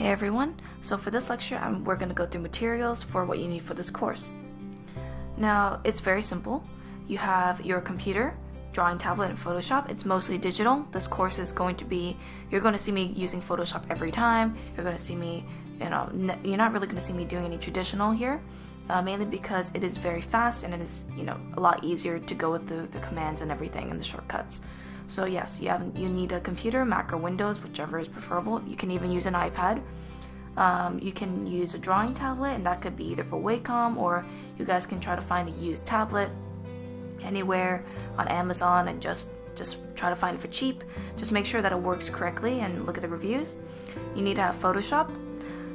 Hey everyone, so for this lecture we're going to go through materials for what you need for this course. Now it's very simple. You have your computer, drawing tablet, and Photoshop. It's mostly digital. This course is going to be, you're going to see me using Photoshop every time. You're going to see me, you're not really going to see me doing any traditional here, mainly because it is very fast and it is, a lot easier to go with the commands and everything and the shortcuts. So yes, you need a computer, Mac or Windows, whichever is preferable. You can even use an iPad. You can use a drawing tablet, and that could be either for Wacom, or you guys can try to find a used tablet anywhere on Amazon and just try to find it for cheap. Just make sure that it works correctly and look at the reviews. You need to have Photoshop.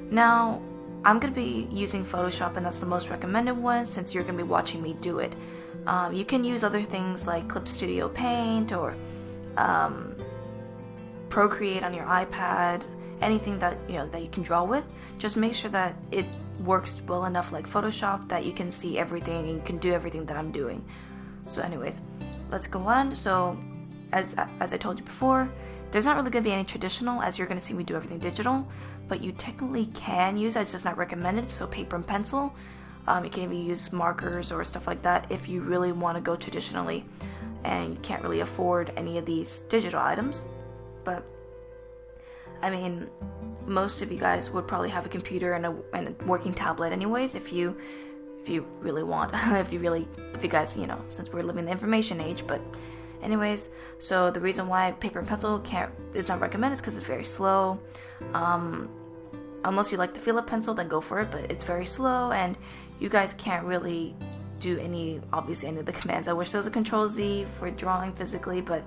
Now, I'm going to be using Photoshop, and that's the most recommended one since you're going to be watching me do it. You can use other things like Clip Studio Paint or Procreate on your iPad, anything that you can draw with. Just make sure that it works well enough like Photoshop that you can see everything and you can do everything that I'm doing. So anyways, let's go on. So as I told you before, there's not really going to be any traditional, as you're going to see me do everything digital, but you technically can use it. It's just not recommended. So paper and pencil. You can even use markers or stuff like that if you really want to go traditionally and you can't really afford any of these digital items. But I mean, most of you guys would probably have a computer and a working tablet anyways if you really want, if you guys, since we're living the information age. But anyways, so the reason why paper and pencil is not recommended is because it's very slow. Unless you like the feel of pencil, then go for it, but it's very slow and you guys can't really do any of the commands. I wish there was a Control Z for drawing physically, but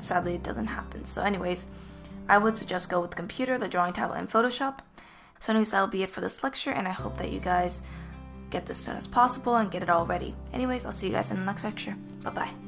sadly it doesn't happen. So anyways, I would suggest go with the computer, the drawing tablet, and Photoshop. So anyways, that'll be it for this lecture, and I hope that you guys get this as soon as possible and get it all ready. Anyways, I'll see you guys in the next lecture. Bye bye.